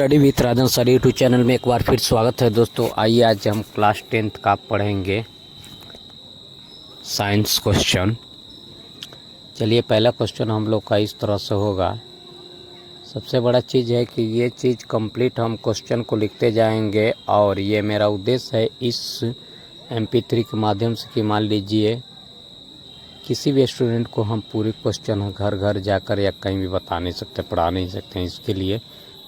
Study with Rajan sir YouTube channel में एक बार फिर स्वागत है दोस्तों। आइए आज हम क्लास 10th का पढ़ेंगे साइंस क्वेश्चन। चलिए पहला क्वेश्चन हम लोग का इस तरह से होगा। सबसे बड़ा चीज़ है कि ये चीज़ कंप्लीट हम क्वेश्चन को लिखते जाएंगे और ये मेरा उद्देश्य है इस MP3 के माध्यम से कि मान लीजिए किसी भी स्टूडेंट को हम पूरी क्वेश्चन घर घर जाकर या कहीं भी बता नहीं सकते, पढ़ा नहीं सकते हैं। इसके लिए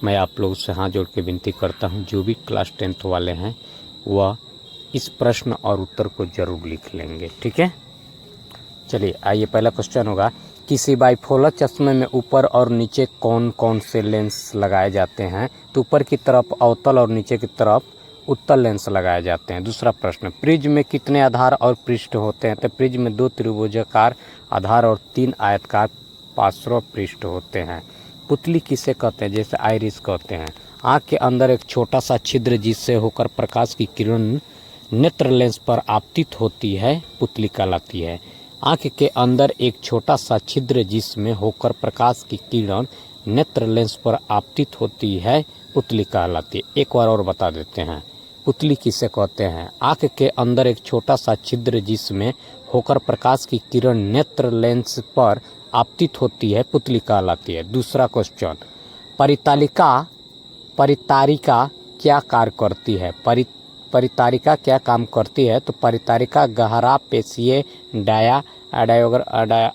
मैं आप लोगों से हाथ जोड़ के विनती करता हूं, जो भी क्लास 10th वाले हैं वह इस प्रश्न और उत्तर को जरूर लिख लेंगे, ठीक है। चलिए आइए पहला क्वेश्चन होगा, किसी बाइफोलर चश्मे में ऊपर और नीचे कौन कौन से लेंस लगाए जाते हैं? तो ऊपर की तरफ अवतल और नीचे की तरफ उत्तल लेंस लगाए जाते हैं। दूसरा प्रश्न, प्रिज्म में कितने आधार और पृष्ठ होते हैं? तो प्रिज्म में 2 त्रिभुजाकार आधार और 3 आयताकार पार्श्व पृष्ठ होते हैं। पुतली किसे कहते हैं? जैसे आइरिस कहते हैं। आँख के अंदर एक छोटा सा छिद्र जिससे होकर प्रकाश की किरण नेत्र लेंस पर आपतित होती है, पुतली कहलाती है। आँख के अंदर एक छोटा सा छिद्र जिसमें होकर प्रकाश की किरण नेत्र लेंस पर आपतित होती है, पुतली कहलाती है। एक बार और बता देते हैं, पुतली किसे कहते हैं? आँख के अंदर एक छोटा सा छिद्र जिसमें होकर प्रकाश की किरण नेत्र लेंस पर आपतित होती है, पुतली कहलाती है। दूसरा क्वेश्चन, परितारिका क्या कार्य करती है? परितारिका क्या काम करती है? तो परितारिका गहरा पेशीय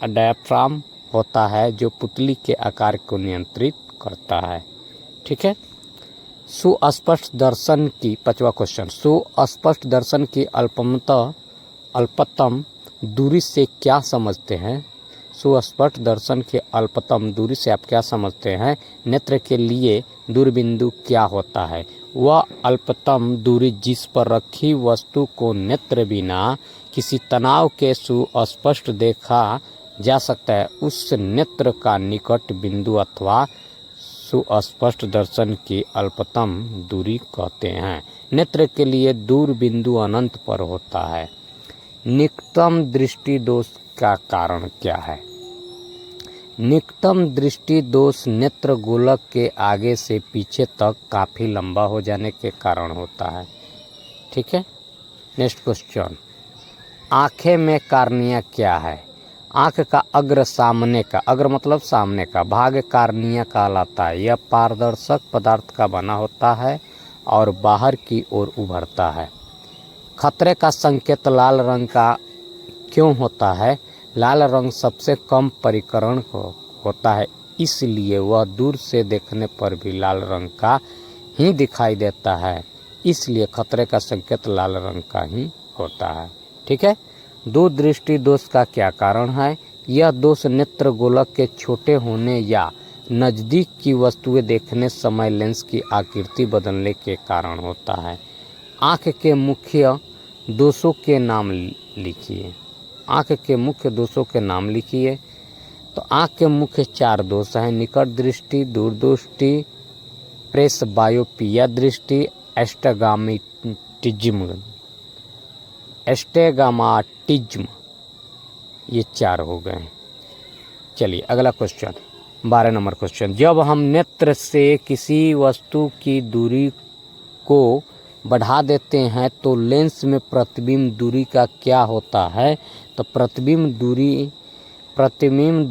डायाफ्राम होता है जो पुतली के आकार को नियंत्रित करता है, ठीक है। सुस्पष्ट दर्शन की 5वां क्वेश्चन, सुस्पष्ट दर्शन की अल्पतम दूरी से क्या समझते हैं? सुस्पष्ट दर्शन की अल्पतम दूरी से आप क्या समझते हैं? नेत्र के लिए दूरबिंदु क्या होता है? वह अल्पतम दूरी जिस पर रखी वस्तु को नेत्र बिना किसी तनाव के सुस्पष्ट देखा जा सकता है, उस नेत्र का निकट बिंदु अथवा सुस्पष्ट दर्शन की अल्पतम दूरी कहते हैं। नेत्र के लिए दूर बिंदु अनंत पर होता है। निकटतम दृष्टि दोष का कारण क्या है? निकटतम दृष्टि दोष नेत्र गोलक के आगे से पीछे तक काफी लंबा हो जाने के कारण होता है, ठीक है। नेक्स्ट क्वेश्चन, आंखें में कार्निया क्या है? आँख का अग्र सामने का, अग्र मतलब सामने का भाग कार्निया कहलाता है। यह पारदर्शक पदार्थ का बना होता है और बाहर की ओर उभरता है। खतरे का संकेत लाल रंग का क्यों होता है? लाल रंग सबसे कम परिकरण होता है, इसलिए वह दूर से देखने पर भी लाल रंग का ही दिखाई देता है। इसलिए खतरे का संकेत लाल रंग का ही होता है, ठीक है। दूर दृष्टि दोष का क्या कारण है? यह दोष नेत्र गोलक के छोटे होने या नज़दीक की वस्तुएं देखने समय लेंस की आकृति बदलने के कारण होता है। आँख के मुख्य दोषों के नाम लिखिए। आँख के मुख्य दोषों के नाम लिखिए। तो आँख के मुख्य 4 दोष हैं: निकट दृष्टि, दूर दृष्टि, प्रेसबायोपिया दृष्टि, एस्टेगामाटिज्म, ये 4 हो गए। चलिए अगला क्वेश्चन, 12 नंबर क्वेश्चन, जब हम नेत्र से किसी वस्तु की दूरी को बढ़ा देते हैं तो लेंस में प्रतिबिंब दूरी का क्या होता है? तो प्रतिबिंब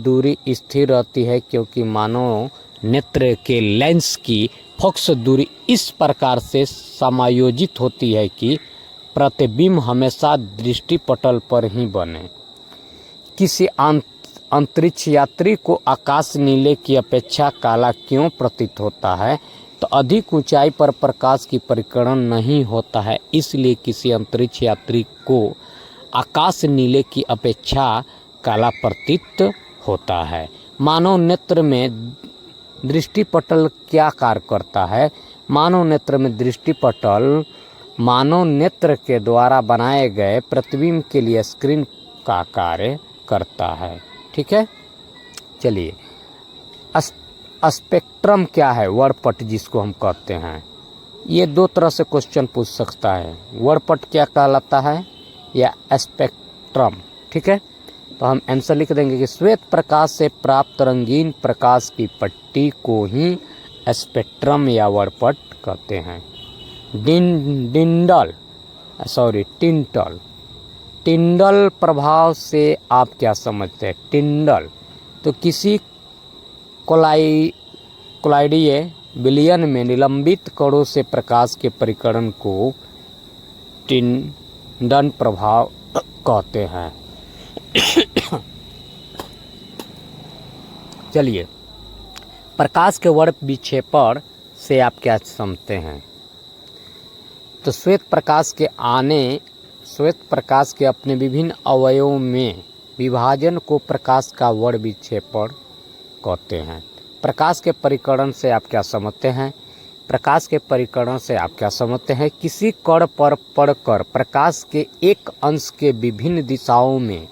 दूरी स्थिर रहती है, क्योंकि मानव नेत्र के लेंस की फोकस दूरी इस प्रकार से समायोजित होती है कि प्रतिबिंब हमेशा दृष्टिपटल पर ही बने। किसी अंतरिक्ष यात्री को आकाश नीले की अपेक्षा काला क्यों प्रतीत होता है? तो अधिक ऊंचाई पर प्रकाश की परिकरण नहीं होता है, इसलिए किसी अंतरिक्ष यात्री को आकाश नीले की अपेक्षा काला प्रतीत होता है। मानव नेत्र में दृष्टिपटल क्या कार्य करता है? मानव नेत्र के द्वारा बनाए गए प्रतिबिंब के लिए स्क्रीन का कार्य करता है, ठीक है। चलिए, स्पेक्ट्रम क्या है? वर्णपट जिसको हम कहते हैं। ये 2 तरह से क्वेश्चन पूछ सकता है। वर्णपट क्या कहलाता है या स्पेक्ट्रम, ठीक है। तो हम आंसर लिख देंगे कि श्वेत प्रकाश से प्राप्त रंगीन प्रकाश की पट्टी को ही स्पेक्ट्रम या वर्णपट कहते हैं। टिंडल प्रभाव से आप क्या समझते हैं? टिंडल तो किसी कोलाइडीय विलयन में निलंबित कणों से प्रकाश के परिकरण को टिंडल प्रभाव कहते हैं। चलिए, प्रकाश के वर्ण विक्षेपण से आप क्या समझते हैं? तो श्वेत प्रकाश के अपने विभिन्न अवयवों में विभाजन को प्रकाश का वर्ण विक्षेपण कहते हैं। प्रकाश के परिकरण से आप क्या समझते हैं? प्रकाश के परिकरण से आप क्या समझते हैं? किसी कण पर पड़कर प्रकाश के एक अंश के विभिन्न दिशाओं में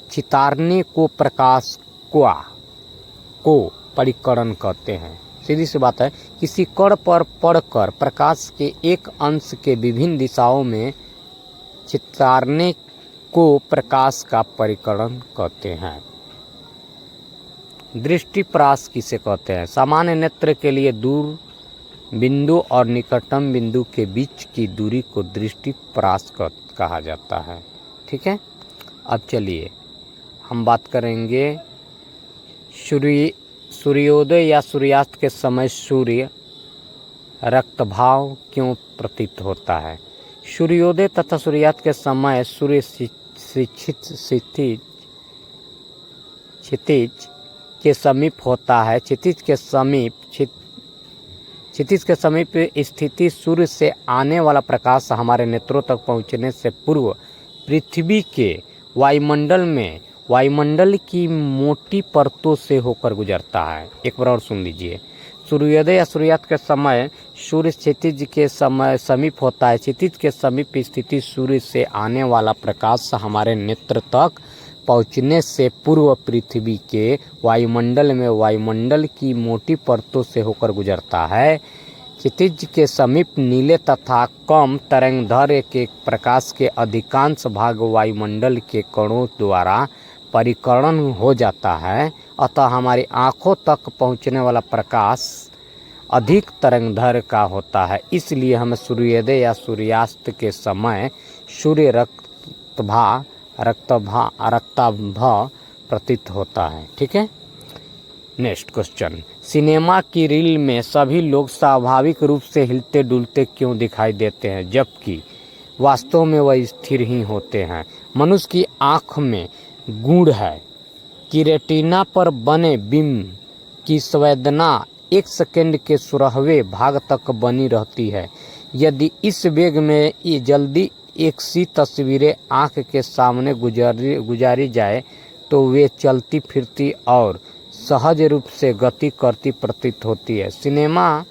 चितारने को प्रकाश को परिकरण कहते हैं। सीधी सी बात है, किसी कण पर पड़कर प्रकाश के एक अंश के विभिन्न दिशाओं में चितारने को प्रकाश का परिकरण कहते हैं। दृष्टिपरास किसे कहते हैं? सामान्य नेत्र के लिए दूर बिंदु और निकटतम बिंदु के बीच की दूरी को दृष्टिपरास कहा जाता है। ठीक है, अब चलिए हम बात करेंगे सूर्योदय या सूर्यास्त के समय सूर्य रक्तभाव क्यों प्रतीत होता है? सूर्योदय तथा सूर्यास्त के समय सूर्य क्षितिज के समीप होता है। क्षितिज के समीप स्थिति सूर्य से आने वाला प्रकाश हमारे नेत्रों तक पहुंचने से पूर्व पृथ्वी के वायुमंडल की मोटी परतों से होकर गुजरता है। एक बार और सुन लीजिए। सूर्योदय या सूर्यास्त के समय सूर्य क्षितिज के समीप होता है। क्षितिज के समीप स्थिति सूर्य से आने वाला प्रकाश हमारे नेत्र तक पहुंचने से पूर्व पृथ्वी के वायुमंडल की मोटी परतों से होकर गुजरता है। क्षितिज के समीप नीले तथा कम तरंगदैर्घ्य के प्रकाश के अधिकांश भाग वायुमंडल के कणों द्वारा परिकरण हो जाता है। अतः हमारी आँखों तक पहुँचने वाला प्रकाश अधिक तरंगदैर्घ्य का होता है। इसलिए हमें सूर्योदय या सूर्यास्त के समय सूर्य रक्तभाव प्रतीत होता है। ठीक है, नेक्स्ट क्वेश्चन। सिनेमा की रील में सभी लोग स्वाभाविक रूप से हिलते डुलते क्यों दिखाई देते हैं, जबकि वास्तव में वह स्थिर ही होते हैं? मनुष्य की आँख में गुण है कि रेटिना पर बने बिंब की संवेदना 1 सेकंड के 16वें भाग तक बनी रहती है। यदि इस वेग में ये जल्दी एक सी तस्वीरें आँख के सामने गुजारी जाए तो वे चलती फिरती और सहज रूप से गति करती प्रतीत होती है। सिनेमा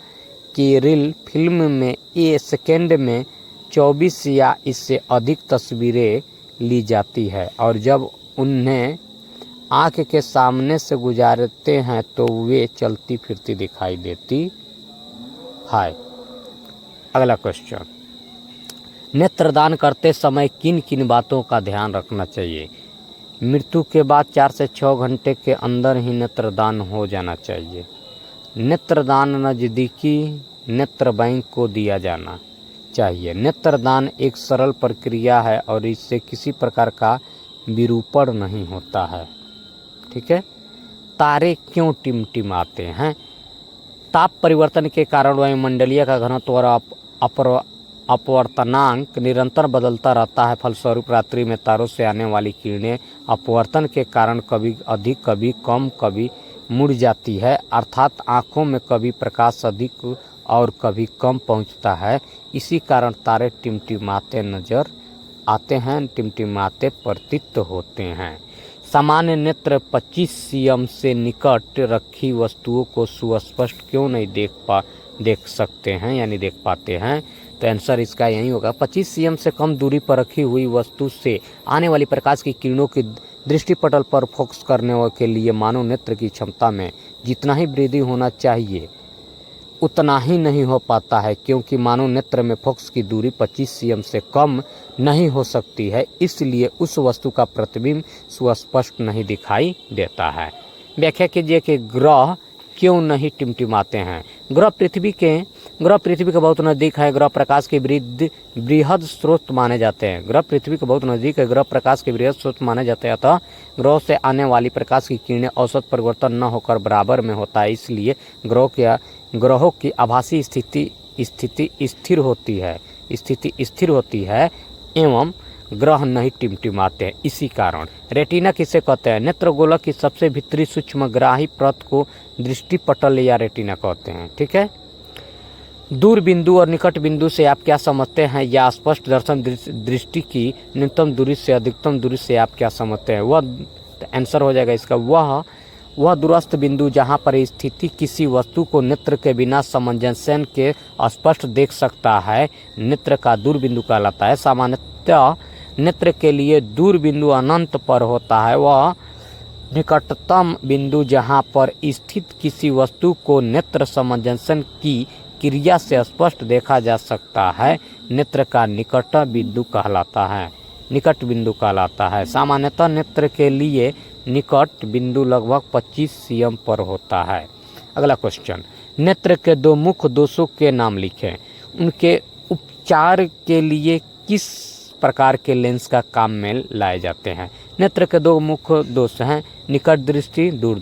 की रील फिल्म में एक सेकंड में 24 या इससे अधिक तस्वीरें ली जाती है और जब उन्हें आँख के सामने से गुजारते हैं तो वे चलती फिरती दिखाई देती है। अगला क्वेश्चन। नेत्रदान करते समय किन किन बातों का ध्यान रखना चाहिए? मृत्यु के बाद 4 से 6 घंटे के अंदर ही नेत्रदान हो जाना चाहिए। नेत्रदान नज़दीकी नेत्र बैंक को दिया जाना चाहिए। नेत्रदान एक सरल प्रक्रिया है और इससे किसी प्रकार का विरूपण नहीं होता है। ठीक है। तारे क्यों टिमटिमाते हैं? ताप परिवर्तन के कारण वायुमंडलीय का घनत्व और अपवर्तनांक निरंतर बदलता रहता है। फलस्वरूप रात्रि में तारों से आने वाली किरणें अपवर्तन के कारण कभी अधिक कभी कम कभी मुड़ जाती है, अर्थात आँखों में कभी प्रकाश अधिक और कभी कम पहुँचता है। इसी कारण तारे टिमटिमाते नजर आते हैं, टिमटिमाते प्रतीत होते हैं। सामान्य नेत्र 25 cm से निकट रखी वस्तुओं को सुस्पष्ट क्यों नहीं देख सकते हैं यानी देख पाते हैं? तो आंसर इसका यही होगा। 25 cm से कम दूरी पर रखी हुई वस्तु से आने वाली प्रकाश की किरणों की दृष्टिपटल पर फोकस करने के लिए मानव नेत्र की क्षमता में जितना ही वृद्धि होना चाहिए उतना ही नहीं हो पाता है, क्योंकि मानव नेत्र में फोकस की दूरी 25 cm से कम नहीं हो सकती है। इसलिए उस वस्तु का प्रतिबिंब सुस्पष्ट नहीं दिखाई देता है। व्याख्या कीजिए कि ग्रह क्यों नहीं टिमटिमाते हैं। ग्रह पृथ्वी के बहुत नज़दीक है। ग्रह प्रकाश के बृहद स्रोत माने जाते हैं। ग्रह पृथ्वी के बहुत नज़दीक है। ग्रह प्रकाश के बृहद स्रोत माने जाते हैं। अतः ग्रहों से आने वाली प्रकाश की किरणें औसत परिवर्तन न होकर बराबर में होता है। इसलिए ग्रहों की आभासी स्थिति स्थिर होती है एवं ग्रह नहीं टिमटिमाते हैं। इसी कारण रेटिना किसे कहते हैं? नेत्रगोलक की सबसे भीतरी सूक्ष्मग्राही परत को दृष्टिपटल या रेटिना कहते हैं। ठीक है। दूर बिंदु और निकट बिंदु से आप क्या समझते हैं? या स्पष्ट दर्शन दृष्टि की न्यूनतम दूरी से अधिकतम दूरी से आप क्या समझते हैं? वह आंसर हो जाएगा इसका, वह दूरस्थ बिंदु जहाँ पर स्थिति किसी वस्तु को नेत्र के बिना सामंजस्य के स्पष्ट देख सकता है, नेत्र का दूर बिंदु कहलाता है। सामान्यतः नेत्र के लिए दूर बिंदु अनंत पर होता है। वह निकटतम बिंदु जहाँ पर स्थित किसी वस्तु को नेत्र सामंजस्य की क्रिया से स्पष्ट देखा जा सकता है, नेत्र का निकट बिंदु कहलाता है। सामान्यतः नेत्र के लिए निकट बिंदु लगभग 25 cm पर होता है। अगला क्वेश्चन, नेत्र के दो मुख्य दोषों के नाम लिखें। उनके उपचार के लिए किस प्रकार के लेंस का काम में लाए जाते हैं? नेत्र के दो मुख्य दोष हैं निकट दृष्टि, दूर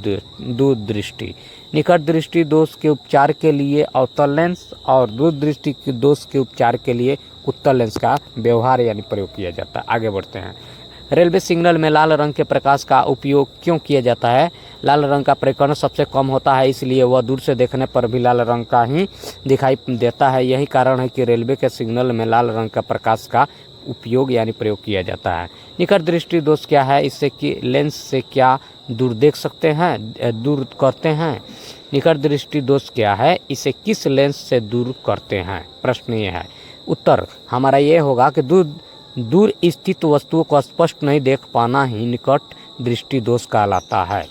दृष्टि। निकट दृष्टि दोष के उपचार के लिए अवतल लेंस और दूर दृष्टि के दोष के उपचार के लिए उत्तल लेंस का व्यवहार यानी प्रयोग किया जाता है। आगे बढ़ते हैं। रेलवे सिग्नल में लाल रंग के प्रकाश का उपयोग क्यों किया जाता है? लाल रंग का प्रकीर्णन सबसे कम होता है, इसलिए वह दूर से देखने पर भी लाल रंग का ही दिखाई देता है। यही कारण है कि रेलवे के सिग्नल में लाल रंग का प्रकाश का उपयोग यानी प्रयोग किया जाता है। निकट दृष्टि दोष क्या है? इससे कि लेंस से क्या दूर देख सकते हैं, दूर करते हैं? निकट दृष्टि दोष क्या है? इसे किस लेंस से दूर करते हैं? प्रश्न ये है। उत्तर हमारा ये होगा कि दूर स्थित वस्तुओं को स्पष्ट नहीं देख पाना ही निकट दृष्टि दोष कहलाता है।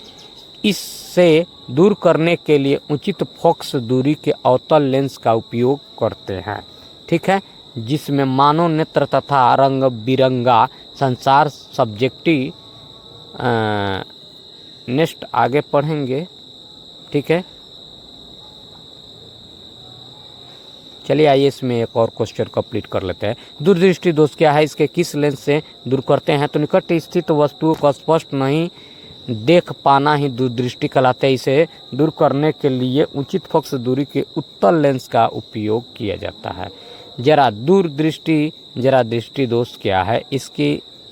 इससे दूर करने के लिए उचित फोकस दूरी के अवतल लेंस का उपयोग करते हैं। ठीक है, जिसमें मानव नेत्र तथा रंग बिरंगा संसार सब्जेक्टिव नेक्स्ट आगे पढ़ेंगे। ठीक है, चलिए आइए इसमें एक और क्वेश्चन कंप्लीट कर लेते हैं। दूरदृष्टि दोष क्या है? इसके किस लेंस से दूर करते हैं? तो निकट स्थित वस्तुओं को स्पष्ट नहीं देख पाना ही दूरदृष्टि कहलाते हैं। इसे दूर करने के लिए उचित फोकस दूरी के उत्तल लेंस का उपयोग किया जाता है। जरा दृष्टि दोष क्या है?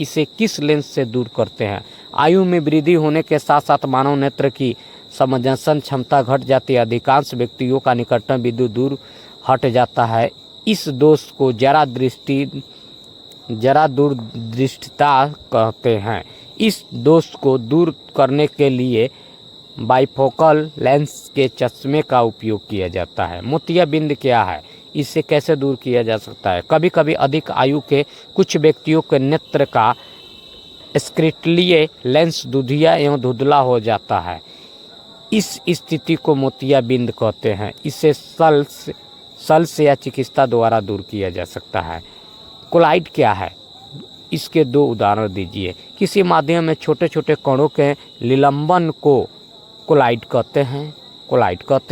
इसे किस लेंस से दूर करते हैं? आयु में वृद्धि होने के साथ साथ मानव नेत्र की समंजसन क्षमता घट जाती है। अधिकांश व्यक्तियों का निकटतम बिंदु दूर हट जाता है। इस दोष को जरा दूरदृष्टिता कहते हैं। इस दोष को दूर करने के लिए बाइफोकल लेंस के चश्मे का उपयोग किया जाता है। मोतियाबिंद क्या है? इसे कैसे दूर किया जा सकता है? कभी कभी अधिक आयु के कुछ व्यक्तियों के नेत्र का स्क्रीटलीय लेंस दुधिया एवं धुंधला हो जाता है। इस स्थिति को मोतियाबिंद कहते हैं। इसे सल्स या चिकित्सा द्वारा दूर किया जा सकता है। कोलाइड क्या है? इसके दो उदाहरण दीजिए। किसी माध्यम में छोटे छोटे कणों के निलंबन को कोलाइड कहते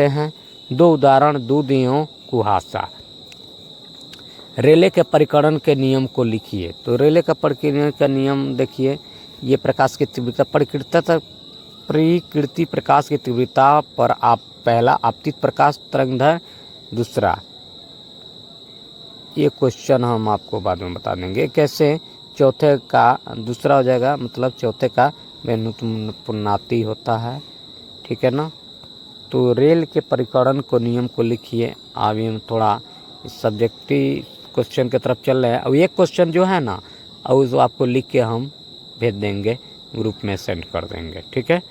हैं। दो उदाहरण दूध एवं कुहासा। रेले के परिकरण के नियम को लिखिए। तो रेले का परिकरण का नियम देखिए, ये प्रकाश की तीव्रता प्रकृति प्रकाश की तीव्रता पर आप पहला आपतित प्रकाश तरंगदैर्घ्य, दूसरा ये क्वेश्चन हम आपको बाद में बता देंगे कैसे। चौथे का दूसरा हो जाएगा, मतलब चौथे का व्युत्पन्नाति होता है। ठीक है ना। तो रेल के परिकरण को नियम को लिखिए। अभी हम थोड़ा सब्जेक्टिव क्वेश्चन की तरफ चल रहे हैं। अब एक क्वेश्चन जो है ना, अब उसको आपको लिख के हम भेज देंगे, ग्रुप में सेंड कर देंगे। ठीक है।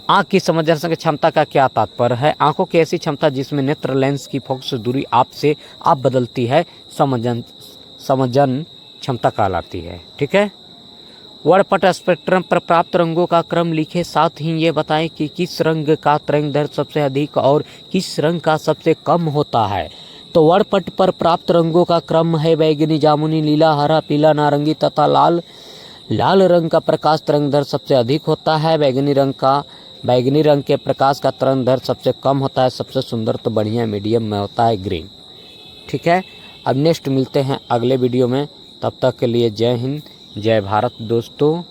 आँख की समंजन क्षमता का क्या तात्पर्य है? आंखों की ऐसी क्षमता जिसमें नेत्र लेंस की फोकस दूरी आप बदलती है, समंजन क्षमता कहलाती है। ठीक है। वर्णपट स्पेक्ट्रम पर प्राप्त रंगों का क्रम लिखे, साथ ही ये बताएं कि किस रंग का तरंगदैर्घ्य सबसे अधिक और किस रंग का सबसे कम होता है। तो वर्णपट पर प्राप्त रंगों का क्रम है बैगनी, जामुनी, नीला, हरा, पीला, नारंगी तथा लाल। लाल रंग का प्रकाश तरंग दैर्ध्य सबसे अधिक होता है, बैगनी रंग के प्रकाश का तरंग दैर्ध्य सबसे कम होता है, सबसे सुंदर तो बढ़िया मीडियम में होता है ग्रीन। ठीक है, अब नेक्स्ट मिलते हैं अगले वीडियो में, तब तक के लिए जय हिंद जय भारत दोस्तों।